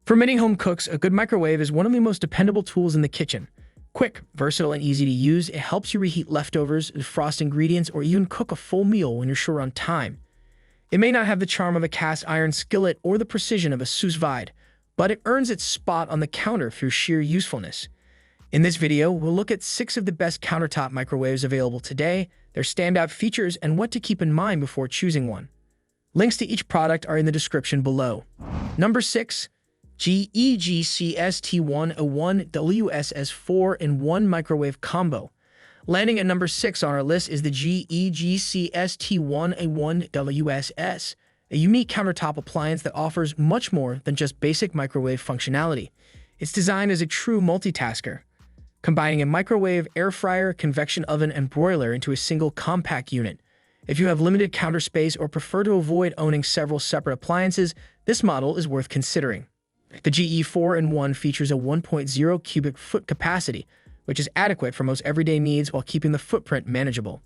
For many home cooks, a good microwave is one of the most dependable tools in the kitchen. Quick, versatile, and easy to use, it helps you reheat leftovers, defrost ingredients, or even cook a full meal when you're short on time. It may not have the charm of a cast iron skillet or the precision of a sous vide, but it earns its spot on the counter through sheer usefulness. In this video, we'll look at 6 of the best countertop microwaves available today, their standout features, and what to keep in mind before choosing one. Links to each product are in the description below. Number 6. GE GCST10A1WSS 4-in-1 Microwave Combo. Landing at number 6 on our list is the GE GCST10A1WSS, a unique countertop appliance that offers much more than just basic microwave functionality. It's designed as a true multitasker, combining a microwave, air fryer, convection oven, and broiler into a single compact unit. If you have limited counter space or prefer to avoid owning several separate appliances, this model is worth considering. The GE 4-in-1 features a 1.0 cubic foot capacity, which is adequate for most everyday needs while keeping the footprint manageable.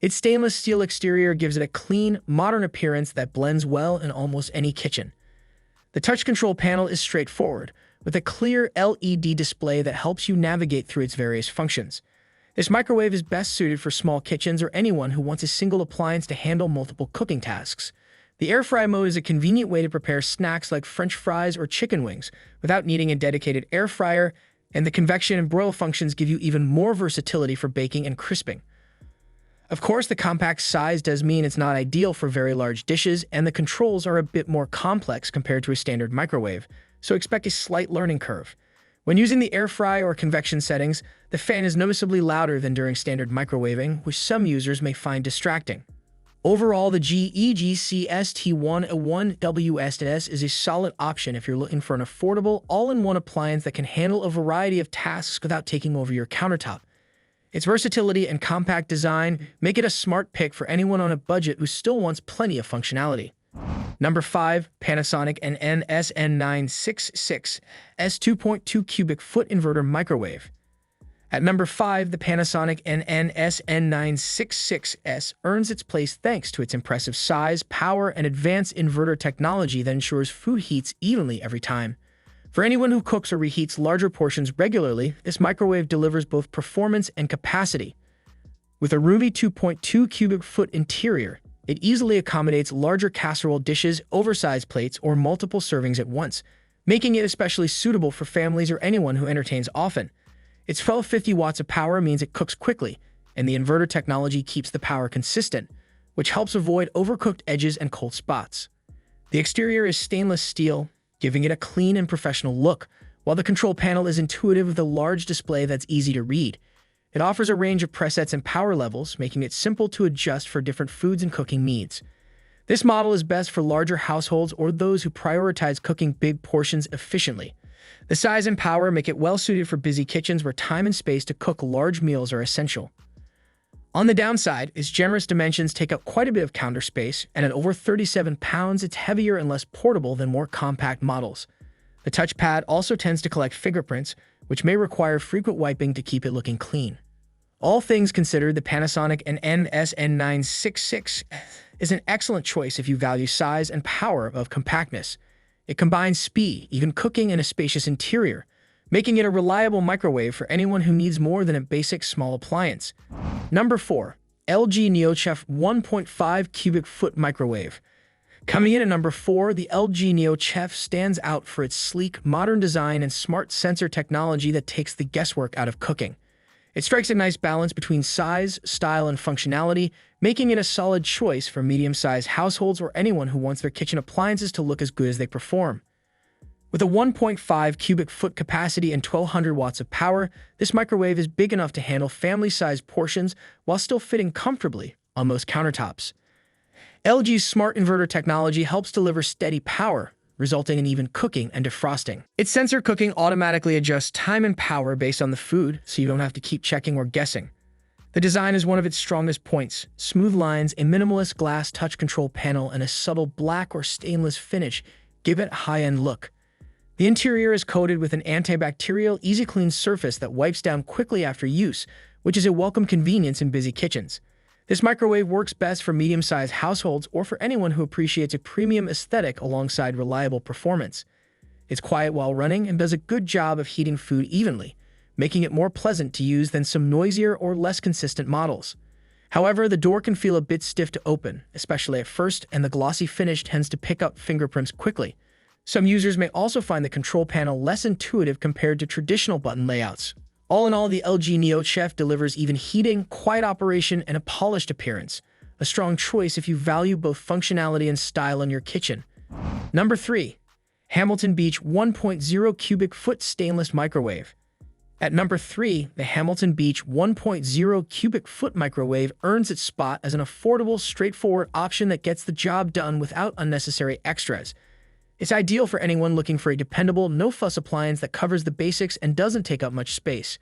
Its stainless steel exterior gives it a clean, modern appearance that blends well in almost any kitchen. The touch control panel is straightforward, with a clear LED display that helps you navigate through its various functions. This microwave is best suited for small kitchens or anyone who wants a single appliance to handle multiple cooking tasks. The air fry mode is a convenient way to prepare snacks like French fries or chicken wings without needing a dedicated air fryer, and the convection and broil functions give you even more versatility for baking and crisping. Of course, the compact size does mean it's not ideal for very large dishes, and the controls are a bit more complex compared to a standard microwave, so expect a slight learning curve. When using the air fry or convection settings, the fan is noticeably louder than during standard microwaving, which some users may find distracting. Overall, the GE GCST10A1WSS is a solid option if you're looking for an affordable, all-in-one appliance that can handle a variety of tasks without taking over your countertop. Its versatility and compact design make it a smart pick for anyone on a budget who still wants plenty of functionality. Number 5. Panasonic NN-SN966S 2.2 cubic foot Inverter Microwave. At number 5, the Panasonic NN-SN966S earns its place thanks to its impressive size, power, and advanced inverter technology that ensures food heats evenly every time. For anyone who cooks or reheats larger portions regularly, this microwave delivers both performance and capacity. With a roomy 2.2 cubic foot interior, it easily accommodates larger casserole dishes, oversized plates, or multiple servings at once, making it especially suitable for families or anyone who entertains often. Its 1250 watts of power means it cooks quickly, and the inverter technology keeps the power consistent, which helps avoid overcooked edges and cold spots. The exterior is stainless steel, giving it a clean and professional look, while the control panel is intuitive with a large display that's easy to read. It offers a range of presets and power levels, making it simple to adjust for different foods and cooking needs. This model is best for larger households or those who prioritize cooking big portions efficiently. The size and power make it well-suited for busy kitchens where time and space to cook large meals are essential. On the downside, its generous dimensions take up quite a bit of counter space, and at over 37 pounds, it's heavier and less portable than more compact models. The touchpad also tends to collect fingerprints, which may require frequent wiping to keep it looking clean. All things considered, the Panasonic NN-SN966S is an excellent choice if you value size and power above compactness. It combines speed, even cooking, and a spacious interior, making it a reliable microwave for anyone who needs more than a basic small appliance. Number 4. LG NeoChef 1.5 cubic foot Microwave. Coming in at number 4, the LG NeoChef stands out for its sleek, modern design and smart sensor technology that takes the guesswork out of cooking. It strikes a nice balance between size, style, and functionality, making it a solid choice for medium-sized households or anyone who wants their kitchen appliances to look as good as they perform. With a 1.5 cubic foot capacity and 1200 watts of power, this microwave is big enough to handle family-sized portions while still fitting comfortably on most countertops. LG's smart inverter technology helps deliver steady power, resulting in even cooking and defrosting. Its sensor cooking automatically adjusts time and power based on the food, so you don't have to keep checking or guessing. The design is one of its strongest points. Smooth lines, a minimalist glass touch control panel, and a subtle black or stainless finish give it a high-end look. The interior is coated with an antibacterial, easy-clean surface that wipes down quickly after use, which is a welcome convenience in busy kitchens. This microwave works best for medium-sized households or for anyone who appreciates a premium aesthetic alongside reliable performance. It's quiet while running and does a good job of heating food evenly, making it more pleasant to use than some noisier or less consistent models. However, the door can feel a bit stiff to open, especially at first, and the glossy finish tends to pick up fingerprints quickly. Some users may also find the control panel less intuitive compared to traditional button layouts. All in all, the LG NeoChef delivers even heating, quiet operation, and a polished appearance. A strong choice if you value both functionality and style in your kitchen. Number 3. Hamilton Beach 1.0 Cubic Foot Stainless Microwave. At number 3, the Hamilton Beach 1.0 Cubic Foot Microwave earns its spot as an affordable, straightforward option that gets the job done without unnecessary extras. It's ideal for anyone looking for a dependable, no-fuss appliance that covers the basics and doesn't take up much space.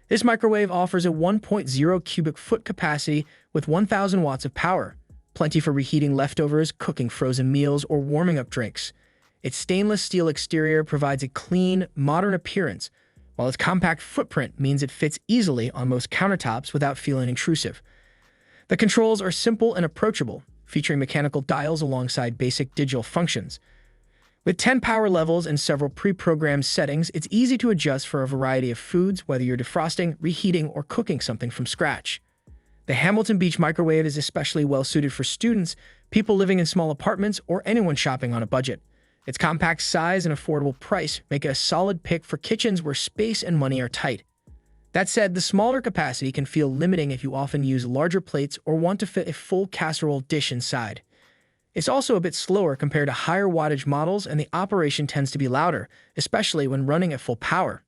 This microwave offers a 1.0 cubic foot capacity with 1,000 watts of power, plenty for reheating leftovers, cooking frozen meals, or warming up drinks. Its stainless steel exterior provides a clean, modern appearance, while its compact footprint means it fits easily on most countertops without feeling intrusive. The controls are simple and approachable, featuring mechanical dials alongside basic digital functions. With 10 power levels and several pre-programmed settings, it's easy to adjust for a variety of foods, whether you're defrosting, reheating, or cooking something from scratch. The Hamilton Beach microwave is especially well-suited for students, people living in small apartments, or anyone shopping on a budget. Its compact size and affordable price make it a solid pick for kitchens where space and money are tight. That said, the smaller capacity can feel limiting if you often use larger plates or want to fit a full casserole dish inside. It's also a bit slower compared to higher wattage models, and the operation tends to be louder, especially when running at full power.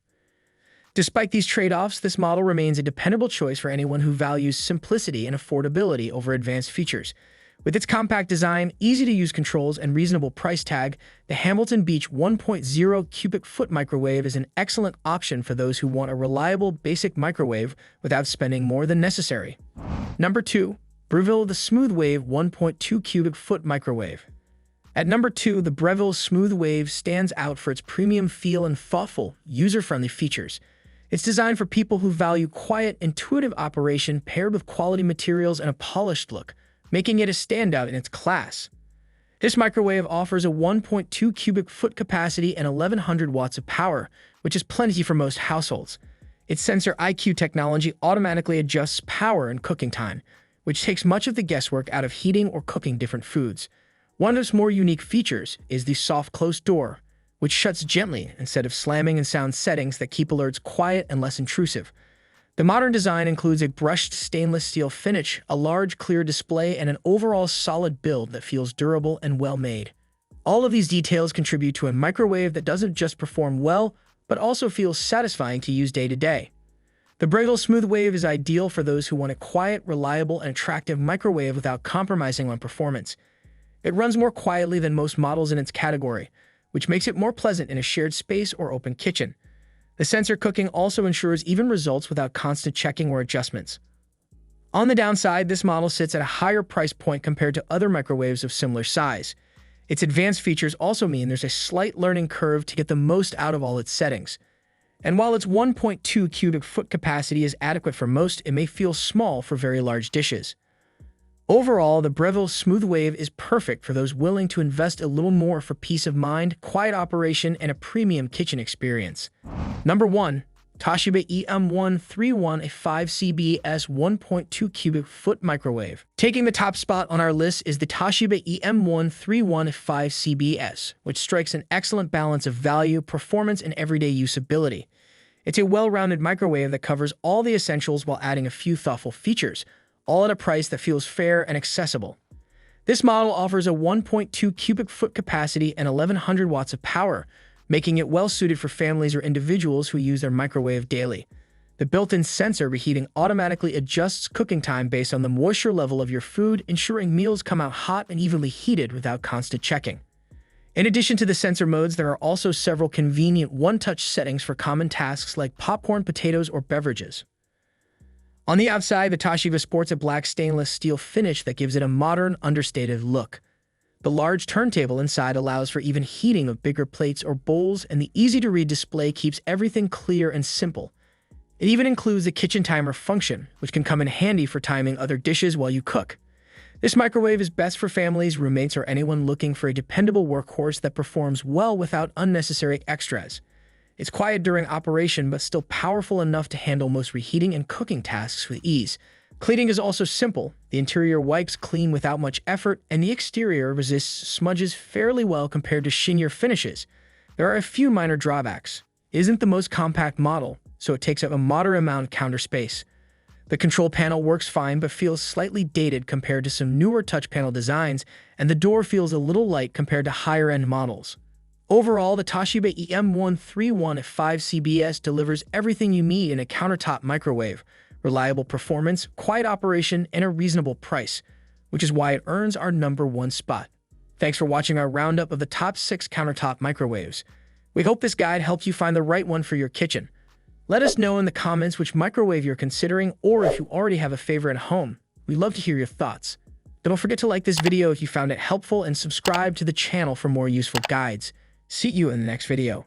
Despite these trade-offs, this model remains a dependable choice for anyone who values simplicity and affordability over advanced features. With its compact design, easy-to-use controls, and reasonable price tag, the Hamilton Beach 1.0 cubic foot microwave is an excellent option for those who want a reliable, basic microwave without spending more than necessary. Number 2. Breville the Smooth Wave 1.2 cubic foot microwave. At number 2, the Breville Smooth Wave stands out for its premium feel and thoughtful, user-friendly features. It's designed for people who value quiet, intuitive operation paired with quality materials and a polished look, making it a standout in its class. This microwave offers a 1.2 cubic foot capacity and 1,100 watts of power, which is plenty for most households. Its sensor IQ technology automatically adjusts power and cooking time, which takes much of the guesswork out of heating or cooking different foods. One of its more unique features is the soft close door, which shuts gently instead of slamming in sound settings that keep alerts quiet and less intrusive. The modern design includes a brushed stainless steel finish, a large clear display, and an overall solid build that feels durable and well-made. All of these details contribute to a microwave that doesn't just perform well, but also feels satisfying to use day to day. The Breville Smooth Wave is ideal for those who want a quiet, reliable, and attractive microwave without compromising on performance. It runs more quietly than most models in its category, which makes it more pleasant in a shared space or open kitchen. The sensor cooking also ensures even results without constant checking or adjustments. On the downside, this model sits at a higher price point compared to other microwaves of similar size. Its advanced features also mean there's a slight learning curve to get the most out of all its settings. And while its 1.2 cubic foot capacity is adequate for most, it may feel small for very large dishes. Overall, the Breville Smooth Wave is perfect for those willing to invest a little more for peace of mind, quiet operation, and a premium kitchen experience. Number 1. Toshiba EM131A5C-BS 1.2 cubic foot microwave. Taking the top spot on our list is the Toshiba EM131A5C-BS, which strikes an excellent balance of value, performance, and everyday usability. It's a well-rounded microwave that covers all the essentials while adding a few thoughtful features, all at a price that feels fair and accessible. This model offers a 1.2 cubic foot capacity and 1,100 watts of power, making it well-suited for families or individuals who use their microwave daily. The built-in sensor reheating automatically adjusts cooking time based on the moisture level of your food, ensuring meals come out hot and evenly heated without constant checking. In addition to the sensor modes, there are also several convenient one-touch settings for common tasks like popcorn, potatoes, or beverages. On the outside, the Toshiba sports a black stainless steel finish that gives it a modern, understated look. The large turntable inside allows for even heating of bigger plates or bowls, and the easy-to-read display keeps everything clear and simple. It even includes a kitchen timer function, which can come in handy for timing other dishes while you cook. This microwave is best for families, roommates, or anyone looking for a dependable workhorse that performs well without unnecessary extras. It's quiet during operation, but still powerful enough to handle most reheating and cooking tasks with ease. Cleaning is also simple. The interior wipes clean without much effort, and the exterior resists smudges fairly well compared to chenier finishes. There are a few minor drawbacks. It isn't the most compact model, so it takes up a moderate amount of counter space. The control panel works fine but feels slightly dated compared to some newer touch panel designs, and the door feels a little light compared to higher-end models. Overall, the Toshiba EM131A5C-BS delivers everything you need in a countertop microwave: reliable performance, quiet operation, and a reasonable price, which is why it earns our #1 spot. Thanks for watching our roundup of the top 6 countertop microwaves. We hope this guide helped you find the right one for your kitchen. Let us know in the comments which microwave you're considering, or if you already have a favorite at home. We'd love to hear your thoughts. Don't forget to like this video if you found it helpful and subscribe to the channel for more useful guides. See you in the next video.